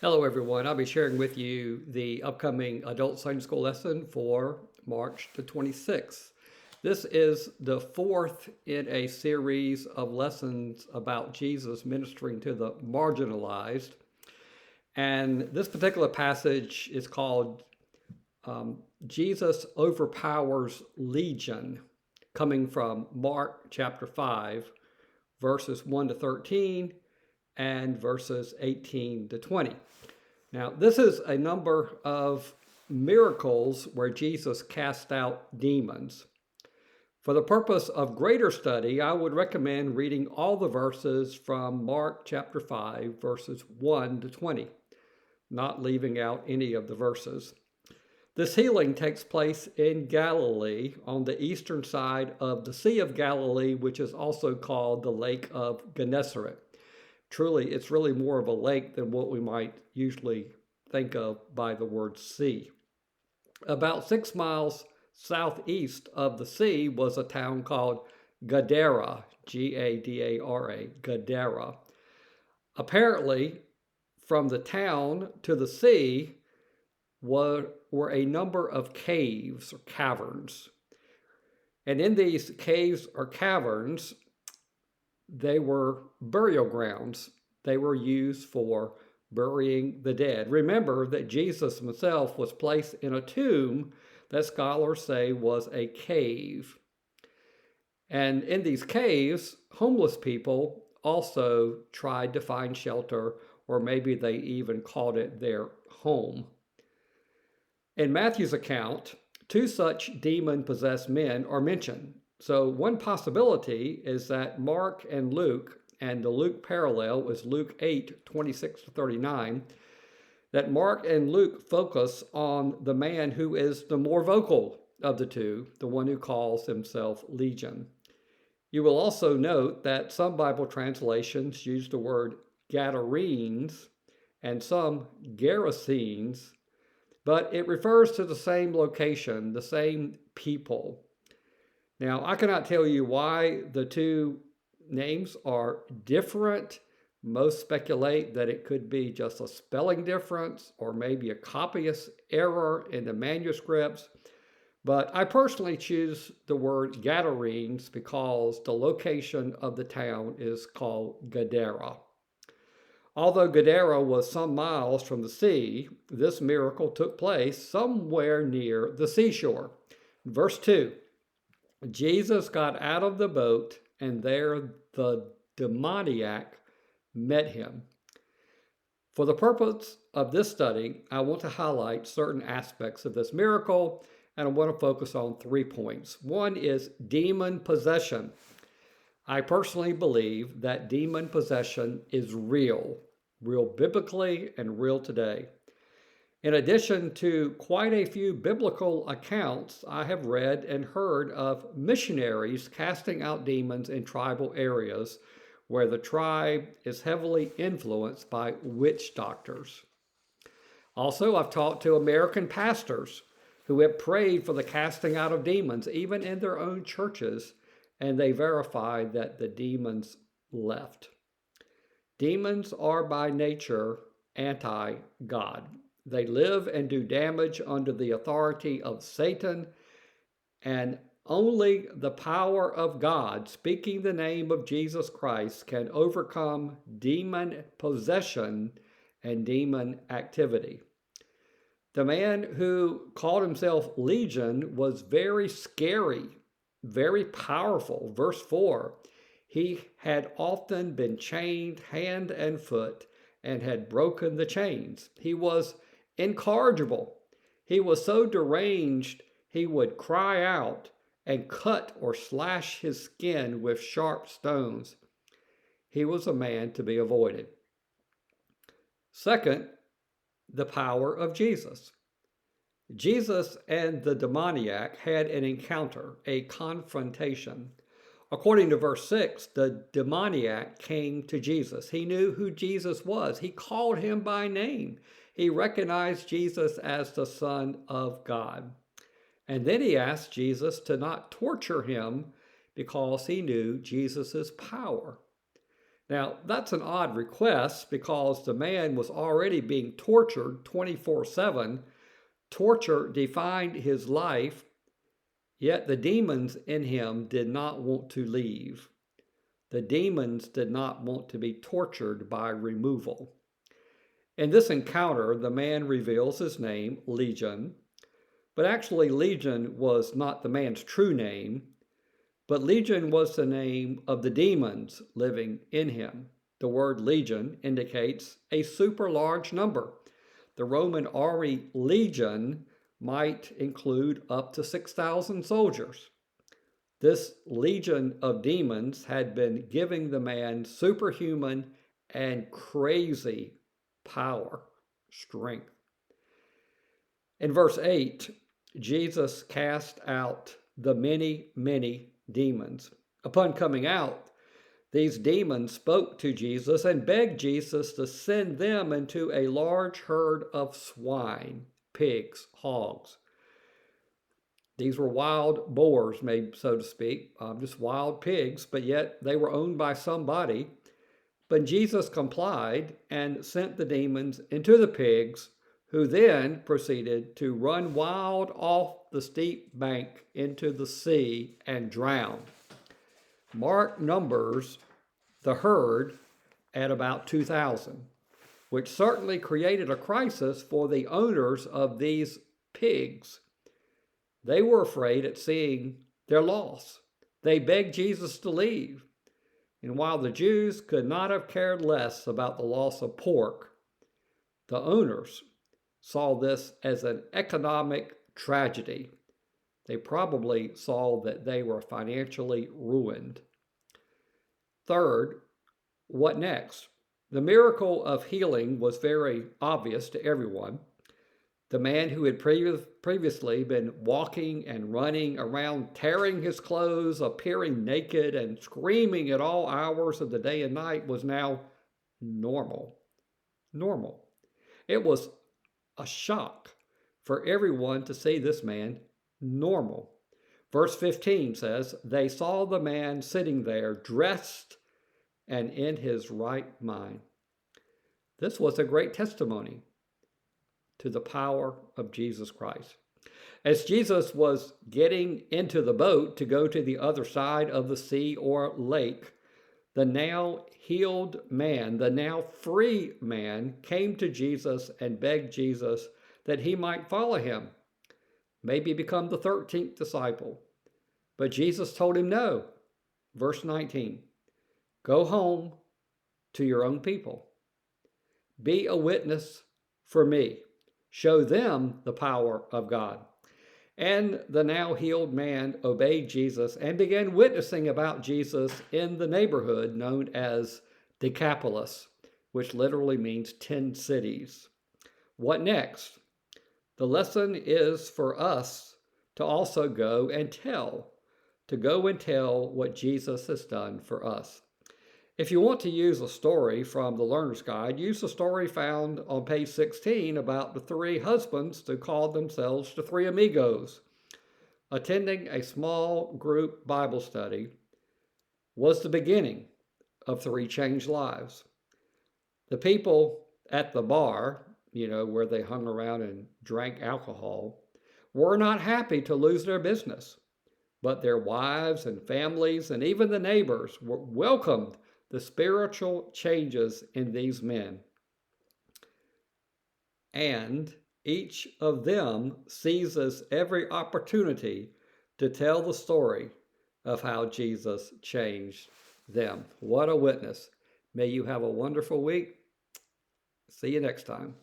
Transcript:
Hello, everyone. I'll be sharing with you the upcoming adult Sunday school lesson for March the 26th. This is the fourth in a series of lessons about Jesus ministering to the marginalized. And this particular passage is called Jesus Overpowers Legion, coming from Mark chapter 5, verses 1 to 13 and verses 18 to 20. Now, this is a number of miracles where Jesus cast out demons. For the purpose of greater study, I would recommend reading all the verses from Mark chapter 5, verses 1 to 20, not leaving out any of the verses. This healing takes place in Galilee on the eastern side of the Sea of Galilee, which is also called the Lake of Gennesaret. Truly, it's really more of a lake than what we might usually think of by the word sea. About 6 miles southeast of the sea was a town called Gadara, Gadara, Gadara. Apparently, from the town to the sea were a number of caves or caverns. And in these caves or caverns, they were burial grounds. They were used for burying the dead. Remember that Jesus himself was placed in a tomb that scholars say was a cave. And in these caves, homeless people also tried to find shelter, or maybe they even called it their home. In Matthew's account, two such demon-possessed men are mentioned. So one possibility is that Mark and Luke, and the Luke parallel is Luke 8, 26 to 39, that Mark and Luke focus on the man who is the more vocal of the two, the one who calls himself Legion. You will also note that some Bible translations use the word Gadarenes and some Gerasenes, but it refers to the same location, the same people. Now, I cannot tell you why the two names are different. Most speculate that it could be just a spelling difference or maybe a copyist error in the manuscripts. But I personally choose the word Gadarenes because the location of the town is called Gadara. Although Gadara was some miles from the sea, this miracle took place somewhere near the seashore. Verse 2, Jesus got out of the boat, and there the demoniac met him. For the purpose of this study, I want to highlight certain aspects of this miracle, and I want to focus on 3 points. One is demon possession. I personally believe that demon possession is real biblically and real today. In addition to quite a few biblical accounts, I have read and heard of missionaries casting out demons in tribal areas where the tribe is heavily influenced by witch doctors. Also, I've talked to American pastors who have prayed for the casting out of demons, even in their own churches, and they verified that the demons left. Demons are by nature anti-God. They live and do damage under the authority of Satan, and only the power of God, speaking the name of Jesus Christ, can overcome demon possession and demon activity. The man who called himself Legion was very scary, very powerful. Verse 4, he had often been chained hand and foot and had broken the chains. He was incorrigible. He was so deranged he would cry out and cut or slash his skin with sharp stones. He was a man to be avoided. Second, the power of Jesus. Jesus and the demoniac had an encounter, a confrontation. According to verse 6, the demoniac came to Jesus. He knew who Jesus was. He called him by name. He recognized Jesus as the Son of God. And then he asked Jesus to not torture him because he knew Jesus' power. Now, that's an odd request because the man was already being tortured 24/7. Torture defined his life, yet the demons in him did not want to leave. The demons did not want to be tortured by removal. In this encounter, the man reveals his name, Legion, but actually Legion was not the man's true name, but Legion was the name of the demons living in him. The word legion indicates a super large number. The Roman army legion might include up to 6,000 soldiers. This legion of demons had been giving the man superhuman and crazy power, strength. In verse 8, Jesus cast out the many, many demons. Upon coming out, these demons spoke to Jesus and begged Jesus to send them into a large herd of swine, pigs, hogs. These were wild boars, maybe so to speak, just wild pigs, but yet they were owned by somebody. But Jesus complied and sent the demons into the pigs, who then proceeded to run wild off the steep bank into the sea and drown. Mark numbers the herd at about 2,000, which certainly created a crisis for the owners of these pigs. They were afraid at seeing their loss. They begged Jesus to leave. And while the Jews could not have cared less about the loss of pork, the owners saw this as an economic tragedy. They probably saw that they were financially ruined. Third, what next? The miracle of healing was very obvious to everyone. The man who had previously been walking and running around, tearing his clothes, appearing naked, and screaming at all hours of the day and night was now normal. Normal. It was a shock for everyone to see this man normal. Verse 15 says, they saw the man sitting there dressed and in his right mind. This was a great testimony to the power of Jesus Christ. As Jesus was getting into the boat to go to the other side of the sea or lake, the now healed man, the now free man, came to Jesus and begged Jesus that he might follow him, maybe become the 13th disciple. But Jesus told him no. Verse 19, go home to your own people. Be a witness for me. Show them the power of God. And the now healed man obeyed Jesus and began witnessing about Jesus in the neighborhood known as Decapolis, which literally means 10 cities. What next? The lesson is for us to also go and tell what Jesus has done for us. If you want to use a story from the Learner's Guide, use the story found on page 16 about the 3 husbands who called themselves the 3 amigos. Attending a small group Bible study was the beginning of 3 changed lives. The people at the bar, where they hung around and drank alcohol, were not happy to lose their business, but their wives and families and even the neighbors welcomed the spiritual changes in these men. And each of them seizes every opportunity to tell the story of how Jesus changed them. What a witness. May you have a wonderful week. See you next time.